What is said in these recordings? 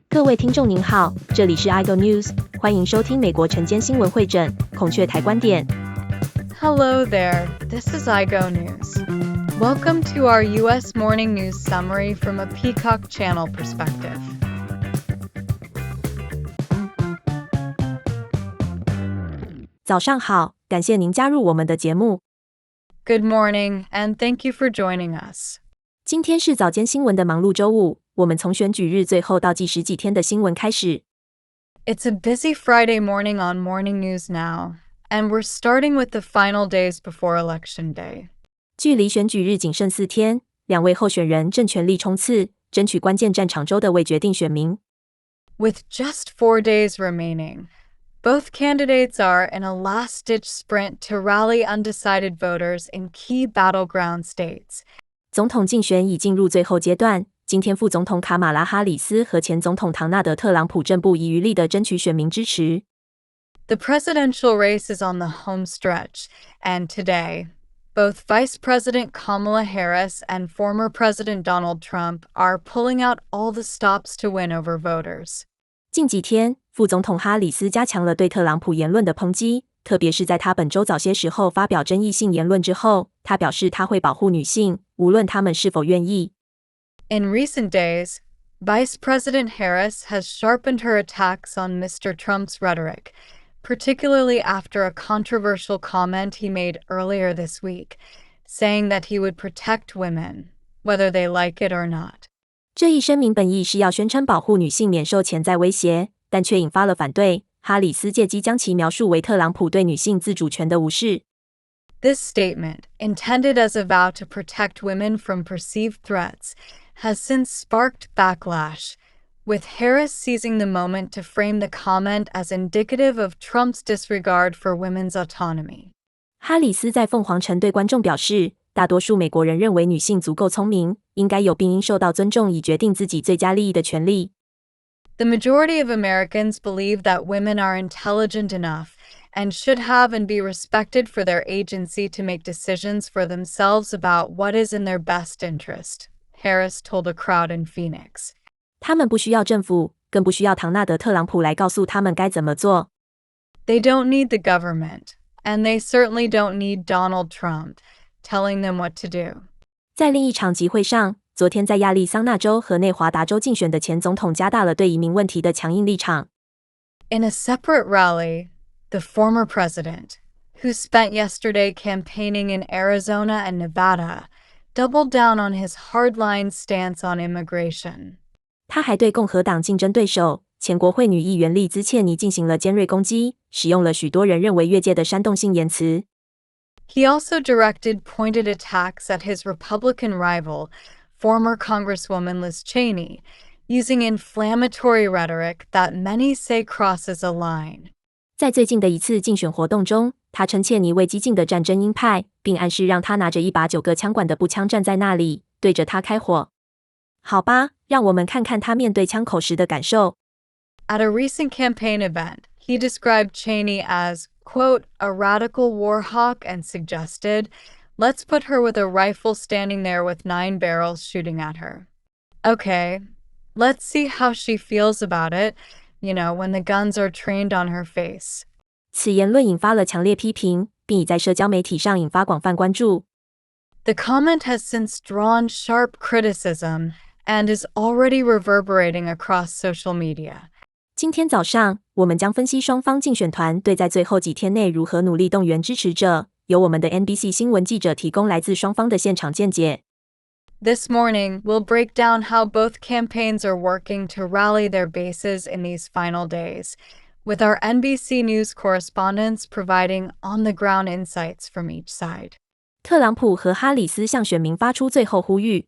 各位听众您好，这里是 iGo News， 欢迎收听美国晨间新闻会诊孔雀台观点。Hello there, this is iGo News. Welcome to our U.S. morning news summary from a Peacock Channel perspective. 早上好，感谢您加入我们的节目。Good morning, and thank you for joining us. 今天是早间新闻的忙碌周五，我们从选举日最后倒计时几天的新闻开始。It's a busy Friday morning on Morning News Now, and we're starting with the final days before Election Day. 距离选举日仅剩4天，两位候选人正全力冲刺，争取关键战场州的未决定选民。With just 4 days remaining, both candidates are in a last-ditch sprint to rally undecided voters in key battleground states. 总统竞选已进入最后阶段，今天副总统卡马拉哈里斯和前总统唐纳德特朗普正不遗余力地争取选民支持。The presidential race is on the home stretch, and today, both Vice President Kamala Harris and former President Donald Trump are pulling out all the stops to win over voters. 近几天，副总统哈里斯加强了对特朗普言论的抨击，特别是在他本周早些时候发表争议性言论之后，他表示他会保护女性，无论她们是否愿意。In recent days, Vice President Harris has sharpened her attacks on Mr. Trump's rhetoric, particularly after a controversial comment he made earlier this week, saying that he would protect women, whether they like it or not. 这一声明本意是要宣称保护女性免受潜在威胁，但却引发了反对。哈里斯借机将其描述为特朗普对女性自主权的无视。This statement, intended as a vow to protect women from perceived threats, has since sparked backlash, with Harris seizing the moment to frame the comment as indicative of Trump's disregard for women's autonomy. 哈里斯在凤凰城对观众表示，大多数美国人认为女性足够聪明，应该有并应受到尊重以决定自己最佳利益的权利。The majority of Americans believe that women are intelligent enough and should have and be respected for their agency to make decisions for themselves about what is in their best interest, Harris told a crowd in Phoenix. 他们不需要政府，更不需要唐纳德·特朗普来告诉他们该怎么做。They don't need the government, and they certainly don't need Donald Trump telling them what to do. 在另一场集会上，昨天在亚利桑那州和内华达州竞选的前总统加大了对移民问题的强硬立场。In a separate rally, the former president, who spent yesterday campaigning in Arizona and Nevada, doubled down on his hardline stance on immigration. 他还对共和党竞争对手前国会女议员利兹切尼进行了尖锐攻击，使用了许多人认为越界的煽动性言辞。He also directed pointed attacks at his Republican rival, former Congresswoman Liz Cheney, using inflammatory rhetoric that many say crosses a line. 在最近的一次竞选活动中，他称切尼为激进的战争鹰派，并暗示让他拿着一把9个枪管的步枪站在那里，对着他开火。好吧，让我们看看他面对枪口时的感受。At a recent campaign event, he described Cheney as, quote, a radical war hawk and suggested, let's put her with a rifle standing there with 9 barrels shooting at her. Okay, let's see how she feels about it, when the guns are trained on her face. 此言论引发了强烈批评，并已在社交媒体上引发广泛关注。The comment has since drawn sharp criticism and is already reverberating across social media. 今天早上，我们将分析双方竞选团队在最后几天内如何努力动员支持者，由我们的 NBC 新闻记者提供来自双方的现场见解。This morning, we'll break down how both campaigns are working to rally their bases in these final days, with our NBC News correspondents providing on-the-ground insights from each side. 特朗普和哈里斯向选民发出最后呼吁。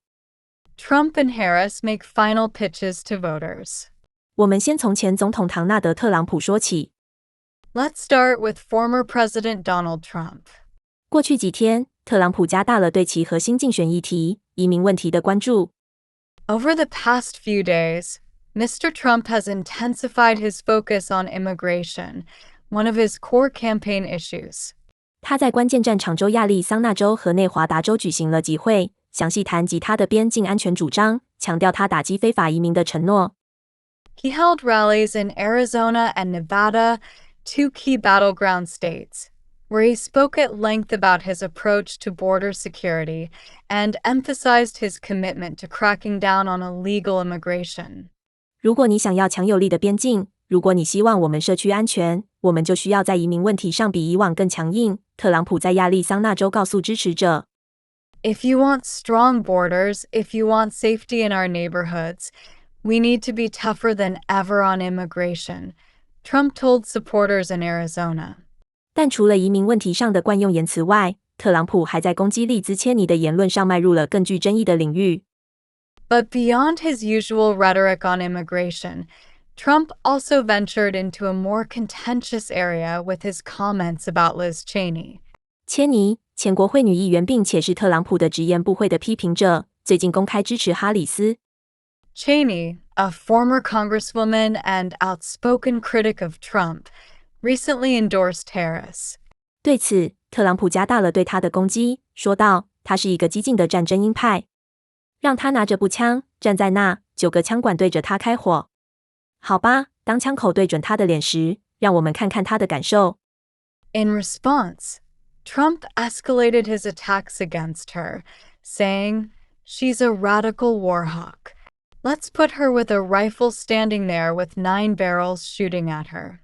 Trump and Harris make final pitches to voters. 我们先从前总统唐纳德·特朗普说起。Let's start with former President Donald Trump. 过去几天，特朗普加大了对其核心竞选议题移民问题的关注。Over the past few days, Mr. Trump has intensified his focus on immigration, one of his core campaign issues. 他在关键战场州亚利桑那州和内华达州举行了集会，详细谈及他的边境安全主张，强调他打击非法移民的承诺。He held rallies in Arizona and Nevada, two key battleground states, where he spoke at length about his approach to border security and emphasized his commitment to cracking down on illegal immigration. 如果你想要强有力的边境，如果你希望我们社区安全，我们就需要在移民问题上比以往更强硬。特朗普在亚利桑那州告诉支持者。If you want strong borders, if you want safety in our neighborhoods, we need to be tougher than ever on immigration, Trump told supporters in Arizona. 但除了移民问题上的惯用言辞外，特朗普还在攻击利兹切尼的言论上迈入了更具争议的领域。But beyond his usual rhetoric on immigration, Trump also ventured into a more contentious area with his comments about Liz Cheney. 切尼，前国会女议员，并且是特朗普的直言不讳的批评者，最近公开支持哈里斯。Cheney, a former congresswoman and outspoken critic of Trump, recently endorsed Harris. 对此，特朗普加大了对他的攻击，说道：“他是一个激进的战争鹰派，让他拿着步枪站在那，9个枪管对着他开火。好吧，当枪口对准他的脸时，让我们看看他的感受。” In response, Trump escalated his attacks against her, saying, "She's a radical war hawk. Let's put her with a rifle standing there with 9 barrels shooting at her.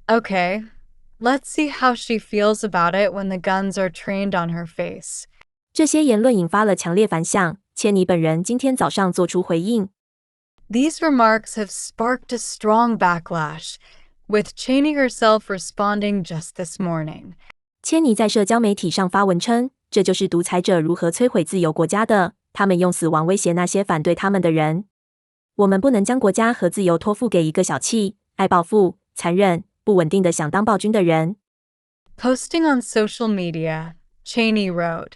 Okay, let's see how she feels about it when the guns are trained on her face." 这些言论引发了强烈反响。切尼本人今天早上做出回应。These remarks have sparked a strong backlash, with Cheney herself responding just this morning. 切尼在社交媒体上发文称，这就是独裁者如何摧毁自由国家的，他们用死亡威胁那些反对他们的人。我们不能将国家和自由托付给一个小气、爱报复、残忍、不稳定的想当暴君的人。Posting on social media, Cheney wrote,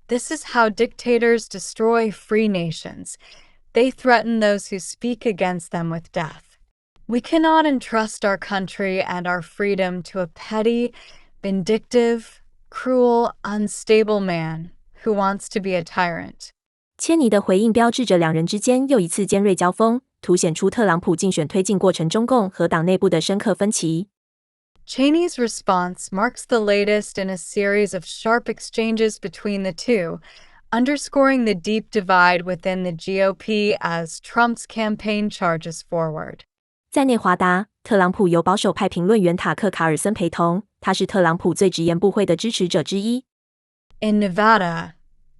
"This is how dictators destroy free nations. They threaten those who speak against them with death. We cannot entrust our country and our freedom to a petty, vindictive, cruel, unstable man who wants to be a tyrant." 切尼的回应标志着两人之间又一次尖锐交锋，凸显出特朗普竞选推进过程中共和党内部的深刻分歧。Cheney's response marks the latest in a series of sharp exchanges between the two, underscoring the deep divide within the GOP as Trump's campaign charges forward. 在内华达，特朗普由保守派评论员塔克·卡尔森陪同，他是特朗普最直言不讳的支持者之一。In Nevada,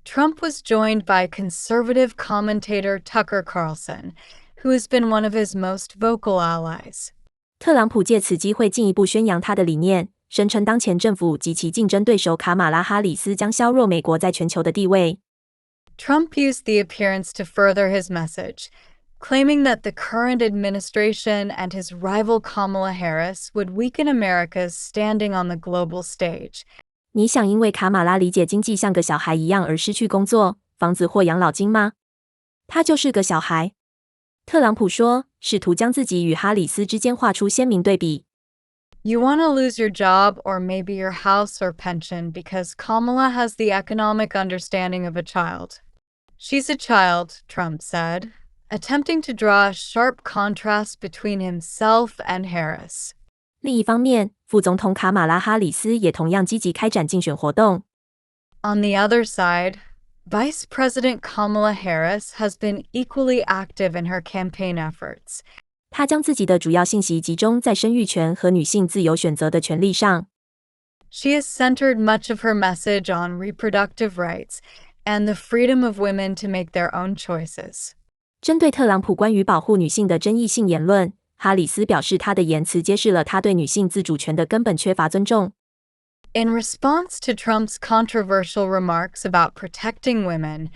Trump was joined by conservative commentator Tucker Carlson, who has been one of his most vocal allies. 特朗普借此机会进一步宣扬他的理念，声称当前政府及其竞争对手卡马拉·哈里斯将削弱美国在全球的地位。Trump used the appearance to further his message, claiming that the current administration and his rival Kamala Harris would weaken America's standing on the global stage. 你想因为卡马拉理解经济像个小孩一样而失去工作、房子或养老金吗？他就是个小孩。特朗普说，试图将自己与哈里斯之间画出鲜明对比。You want to lose your job or maybe your house or pension because Kamala has the economic understanding of a child. She's a child, Trump said, attempting to draw a sharp contrast between himself and Harris. 另一方面，副总统卡马拉·哈里斯也同样积极开展竞选活动。On the other side, Vice President Kamala Harris has been equally active in her campaign efforts. 她将自己的主要信息集中在生育权和女性自由选择的权利上。She has centered much of her message on reproductive rights and the freedom of women to make their own choices. 针对特朗普关于保护女性的争议性言论，哈里斯表示，她的言辞揭示了她对女性自主权的根本缺乏尊重。In response to Trump's controversial remarks about protecting women,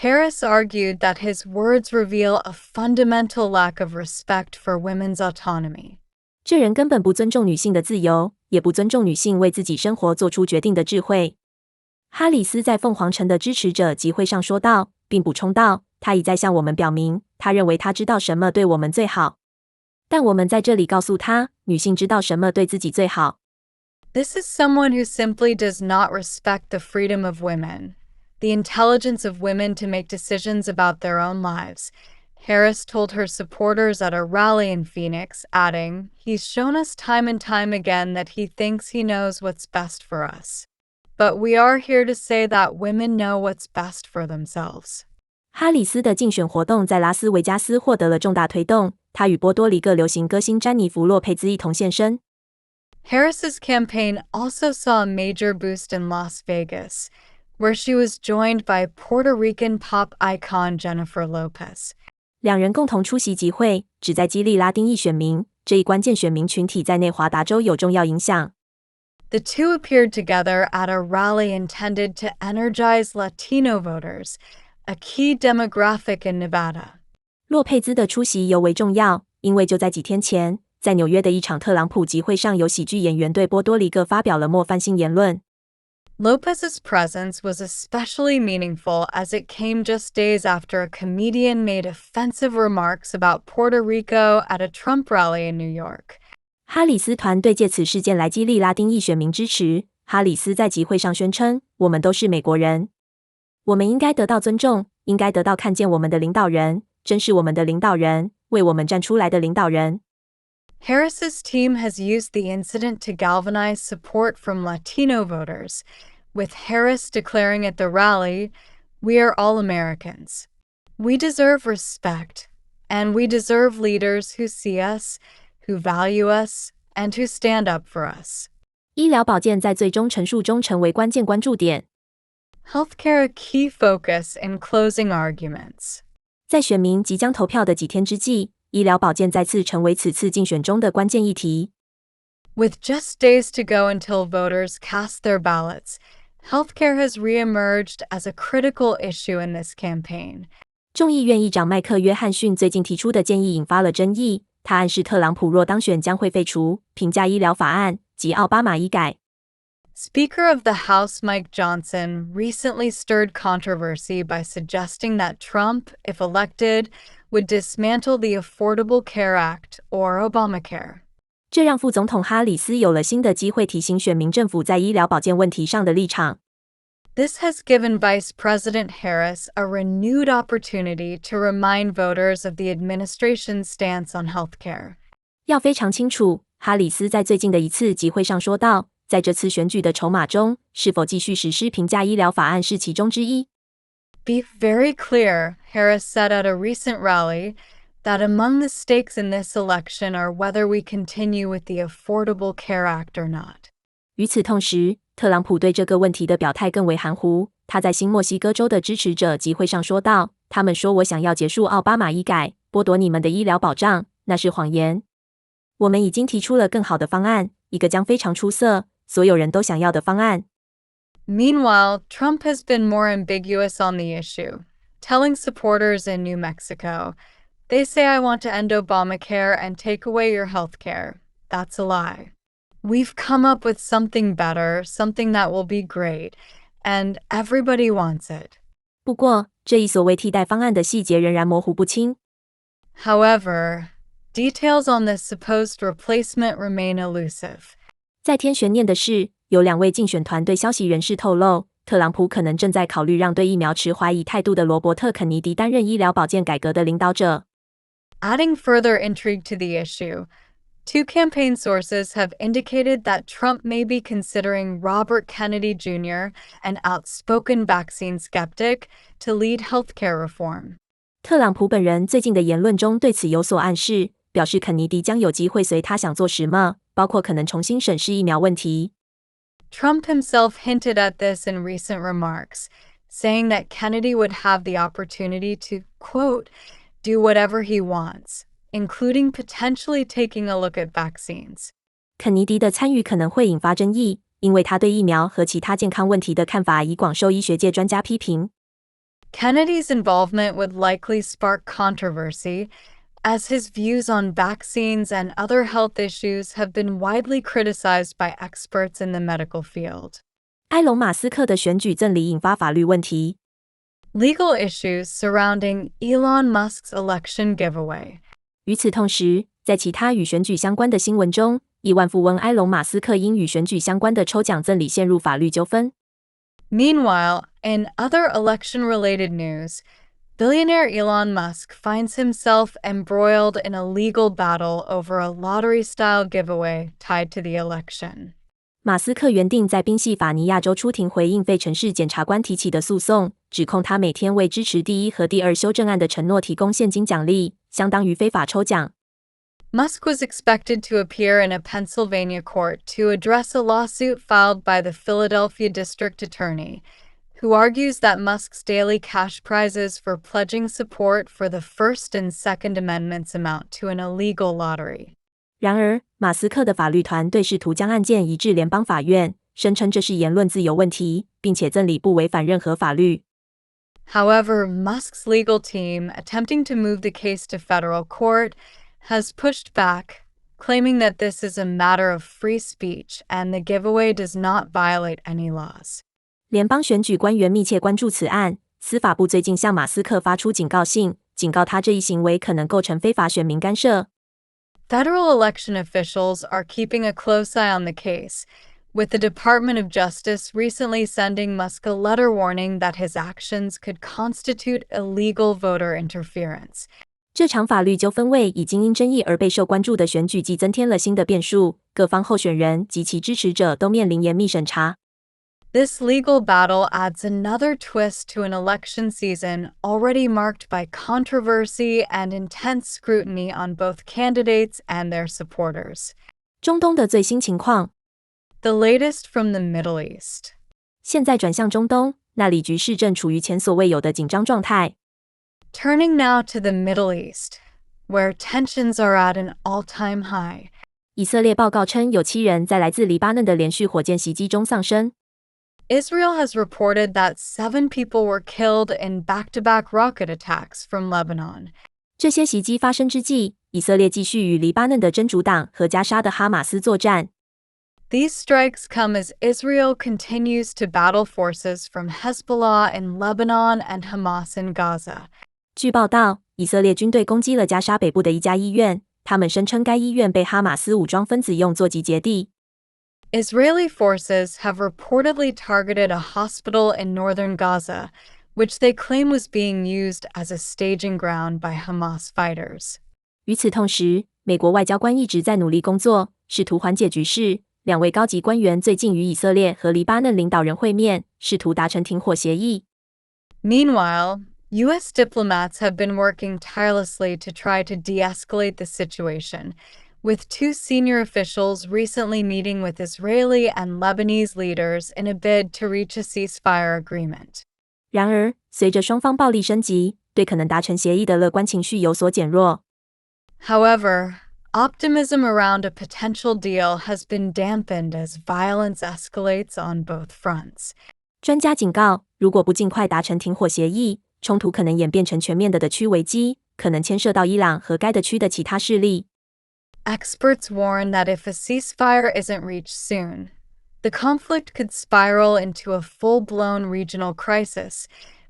Harris argued that his words reveal a fundamental lack of respect for women's autonomy. 这人根本不尊重女性的自由，也不尊重女性为自己生活做出决定的智慧。哈里斯在凤凰城的支持者集会上说道，并补充道，他已在向我们表明，他认为他知道什么对我们最好。但我们在这里告诉他，女性知道什么对自己最好。This is someone who simply does not respect the freedom of women, the intelligence of women to make decisions about their own lives. Harris told her supporters at a rally in Phoenix, adding, "He's shown us time and time again that he thinks he knows what's best for us. But we are here to say that women know what's best for themselves."哈里斯的竞选活动在拉斯维加斯获得了重大推动，她与波多黎各流行歌星詹妮弗·洛佩兹一同现身。Harris's campaign also saw a major boost in Las Vegas, where she was joined by Puerto Rican pop icon Jennifer Lopez. 两人共同出席集会，旨在激励拉丁裔选民。这一关键选民群体在内华达州有重要影响。The two appeared together at a rally intended to energize Latino voters, a key demographic in Nevada. 洛佩兹的出席尤为重要，因为就在几天前，在纽约的一场特朗普集会上，有喜剧演员对波多黎各发表了冒犯性言论。Lopez's presence was especially meaningful as it came just days after a comedian made offensive remarks about Puerto Rico at a Trump rally in New York. 哈里斯团队借此事件来激励拉丁裔选民支持。哈里斯在集会上宣称：“我们都是美国人，我们应该得到尊重，应该得到看见我们的领导人，真是我们的领导人，为我们站出来的领导人。” Harris's team has used the incident to galvanize support from Latino voters, with Harris declaring at the rally, "We are all Americans. We deserve respect, and we deserve leaders who see us, who value us, and who stand up for us." 医疗保健在最终陈述中成为关键关注点。Healthcare a key focus in closing arguments. 在选民即将投票的几天之际，医疗保健再次成为此次竞选中的关键议题。With just days to go until voters cast their ballots, healthcare has reemerged as a critical issue in this campaign. 众议院议长麦克约翰逊最近提出的建议引发了争议，他暗示特朗普若当选将会废除平价医疗法案及奥巴马医改。Speaker of the House Mike Johnson recently stirred controversy by suggesting that Trump, if elected, would dismantle the Affordable Care Act, or Obamacare. 这让副总统哈里斯有了新的机会提醒选民政府在医疗保健问题上的立场。This has given Vice President Harris a renewed opportunity to remind voters of the administration's stance on healthcare. 要非常清楚，哈里斯在最近的一次集会上说道，在这次选举的筹码中，是否继续实施平价医疗法案是其中之一。Be very clear, Harris said at a recent rally, that among the stakes in this election are whether we continue with the Affordable Care Act or not. 与此同时，特朗普对这个问题的表态更为含糊。他在新墨西哥州的支持者集会上说道：“他们说我想要结束奥巴马医改，剥夺你们的医疗保障，那是谎言。我们已经提出了更好的方案，一个将非常出色，所有人都想要的方案。” Meanwhile, Trump has been more ambiguous on the issue, telling supporters in New Mexico, "They say I want to end Obamacare and take away your health care. That's a lie. We've come up with something better, something that will be great, and everybody wants it." 不过，这一所谓替代方案的细节仍然模糊不清。However, details on this supposed replacement remain elusive. 在添悬念的是，有两位竞选团队消息人士透露，特朗普可能正在考虑让对疫苗持怀疑态度的罗伯特·肯尼迪担任医疗保健改革的领导者。Adding further intrigue to the issue, two campaign sources have indicated that Trump may be considering Robert Kennedy Jr., an outspoken vaccine skeptic, to lead healthcare reform. 特朗普本人最近的言论中对此有所暗示，表示肯尼迪将有机会随他想做什么，包括可能重新审视疫苗问题。Trump himself hinted at this in recent remarks, saying that Kennedy would have the opportunity to, quote, "do whatever he wants," including potentially taking a look at vaccines. 肯尼迪的参与可能会引发争议，因为他对疫苗和其他健康问题的看法已广受医学界专家批评。Kennedy's involvement would likely spark controversy, as his views on vaccines and other health issues have been widely criticized by experts in the medical field. 埃隆·马斯克的选举赠礼引发法律问题。Legal issues surrounding Elon Musk's election giveaway. 与此同时，在其他与选举相关的新闻中，亿万富翁埃隆·马斯克因与选举相关的抽奖赠礼陷入法律纠纷。Meanwhile, in other election-related news, billionaire Elon Musk finds himself embroiled in a legal battle over a lottery-style giveaway tied to the election. 马斯克原定在宾夕法尼亚州出庭回应费城市检察官提起的诉讼，指控他每天为支持第一和第二修正案的承诺提供现金奖励，相当于非法抽奖。Musk was expected to appear in a Pennsylvania court to address a lawsuit filed by the Philadelphia District Attorney, who argues that Musk's daily cash prizes for pledging support for the First and Second Amendments amount to an illegal lottery. 然而，马斯克的法律团队试图将案件移至联邦法院，声称这是言论自由问题，并且赠礼不违反任何法律。However, Musk's legal team, attempting to move the case to federal court, has pushed back, claiming that this is a matter of free speech and the giveaway does not violate any laws. 联邦选举官员密切关注此案，司法部最近向马斯克发出警告信，警告他这一行为可能构成非法选民干涉。Federal election officials are keeping a close eye on the case, with the Department of Justice recently sending Musk a letter warning that his actions could constitute illegal voter interference. 这场法律纠纷为已经因争议而备受关注的选举季增添了新的变数，各方候选人及其支持者都面临严密审查。This legal battle adds another twist to an election season already marked by controversy and intense scrutiny on both candidates and their supporters. 中东的最新情况， The latest from the Middle East. 现在转向中东，那里局势正处于前所未有的紧张状态。Turning now to the Middle East, where tensions are at an all-time high. 以色列报告称，有7人在来自黎巴嫩的连续火箭袭击中丧生。Israel has reported that 7 people were killed in back-to-back rocket attacks from Lebanon. 这些袭击发生之际，以色列继续与黎巴嫩的真主党和加沙的哈马斯作战。These strikes come as Israel continues to battle forces from Hezbollah in Lebanon and Hamas in Gaza. 据报道，以色列军队攻击了加沙北部的一家医院，他们声称该医院被哈马斯武装分子用作集结地。Israeli forces have reportedly targeted a hospital in northern Gaza, which they claim was being used as a staging ground by Hamas fighters. 与此同时，美国外交官一直在努力工作，试图缓解局势。2位高级官员最近与以色列和黎巴嫩领导人会面，试图达成停火协议。Meanwhile, U.S. diplomats have been working tirelessly to try to de-escalate the situation, with 2 senior officials recently meeting with Israeli and Lebanese leaders in a bid to reach a ceasefire agreement. 然而，随着双方暴力升级，对可能达成协议的乐观情绪有所减弱。However, optimism around a potential deal has been dampened as violence escalates on both fronts. 专家警告，如果不尽快达成停火协议，冲突可能演变成全面的区危机，可能牵涉到伊朗和该地区的其他势力。Experts warn that if a ceasefire isn't reached soon, the conflict could spiral into a full-blown regional crisis,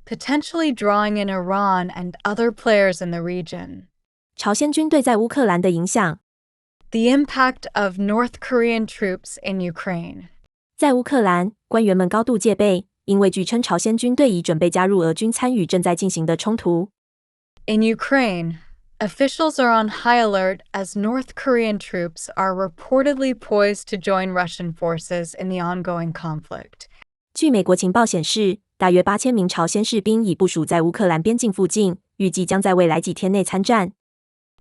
potentially drawing in Iran and other players in the region. 朝鲜军队在乌克兰的影响， The impact of North Korean troops in Ukraine. 在乌克兰，官员们高度戒备，因为据称朝鲜军队已准备加入俄军参与正在进行的冲突。In Ukraine, officials are on high alert as North Korean troops are reportedly poised to join Russian forces in the ongoing conflict. 据美国情报显示，大约8000名朝鲜士兵已部署在乌克兰边境附近，预计将在未来几天内参战。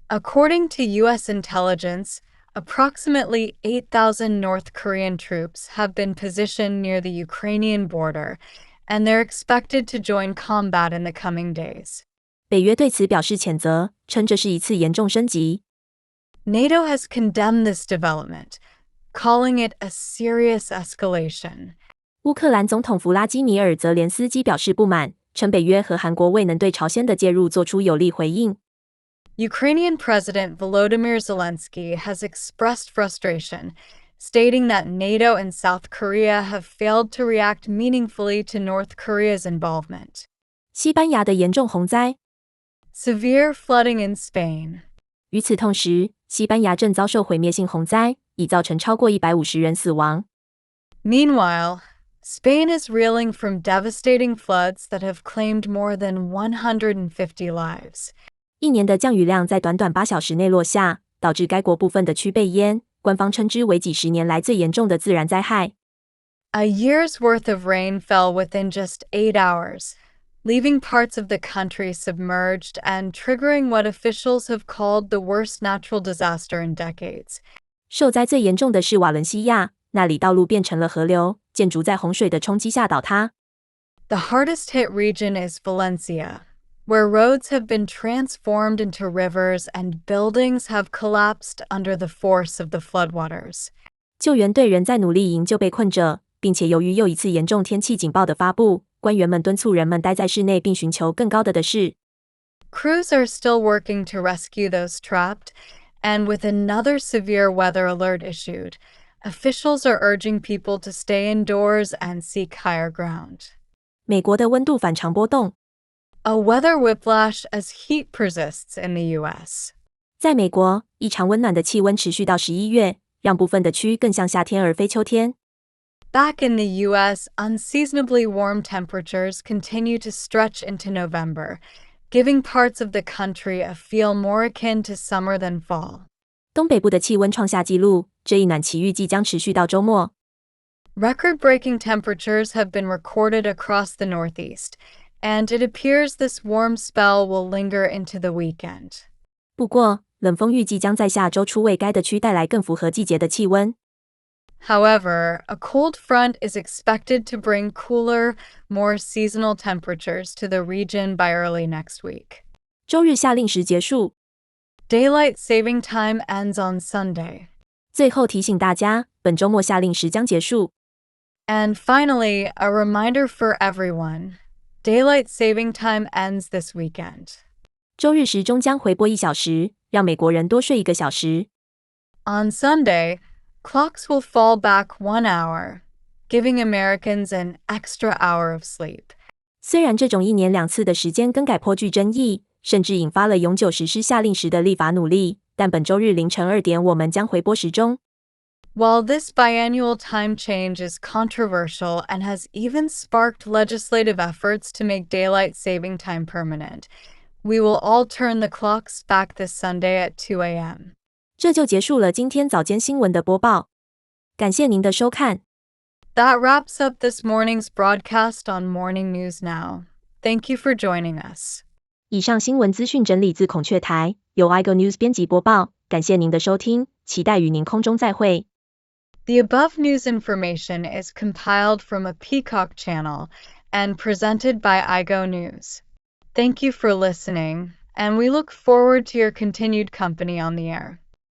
According to U.S. intelligence, approximately 8,000 North Korean troops have been positioned near the Ukrainian border, and they're expected to join combat in the coming days. 北约对此表示谴责，称这是一次严重升级。NATO has condemned this development, calling it a serious escalation. 乌克兰总统弗拉基米尔·泽连斯基表示不满，称北约和韩国未能对朝鲜的介入做出有力回应。Ukrainian President Volodymyr Zelensky has expressed frustration, stating that NATO and South Korea have failed to react meaningfully to North Korea's involvement. 西班牙的严重洪灾， Severe flooding in Spain. 与此同时，西班牙正遭受毁灭性洪灾，已造成超过150人死亡。Meanwhile, Spain is reeling from devastating floods that have claimed more than 150 lives. 一年的降雨量在短短8小时内落下，导致该国部分的区被淹，官方称之为几十年来最严重的自然灾害。A year's worth of rain fell within just 8 hours, leaving parts of the country submerged and triggering what officials have called the worst natural disaster in decades. 受灾最严重的是瓦伦西亚，那里道路变成了河流，建筑在洪水的冲击下倒塌。The hardest hit region is Valencia, where roads have been transformed into rivers and buildings have collapsed under the force of the floodwaters. 救援队仍在努力营救被困者，并且由于又一次严重天气警报的发布，官员们敦促人们待在室内并寻求更高的事。Crews are still working to rescue those trapped, and with another severe weather alert issued, officials are urging people to stay indoors and seek higher ground. 美国的温度反常波动。A weather whiplash as heat persists in the U.S. 在美国，异常温暖的气温持续到11月，让部分的区更像夏天而非秋天。Back in the U.S., unseasonably warm temperatures continue to stretch into November, giving parts of the country a feel more akin to summer than fall. 东北部的气温创下纪录，这一暖期预计将持续到周末。Record-breaking temperatures have been recorded across the Northeast, and it appears this warm spell will linger into the weekend. 不过，冷风预计将在下周初为该地区带来更符合季节的气温。However, a cold front is expected to bring cooler, more seasonal temperatures to the region by early next week. 周日夏令时结束。Daylight saving time ends on Sunday. 最后提醒大家，本周末夏令时将结束。And finally, a reminder for everyone. Daylight saving time ends this weekend. 周日时钟将回拨1小时，让美国人多睡1个小时。On Sunday, clocks will fall back 1 hour, giving Americans an extra hour of sleep. 虽然这种1年2次的时间更改颇具争议，甚至引发了永久实施夏令时的立法努力，但本周日凌晨2点我们将回拨时钟。While this biannual time change is controversial and has even sparked legislative efforts to make daylight saving time permanent, we will all turn the clocks back this Sunday at 2 a.m. 这就结束了今天早间新闻的播报。感谢您的收看。That wraps up this morning's broadcast on Morning News Now. Thank you for joining us. 以上新闻资讯整理自孔雀台，由 iGo News 编辑播报。感谢您的收听，期待与您空中再会。The above news information is compiled from a Peacock channel and presented by iGo News. Thank you for listening, and we look forward to your continued company on the air.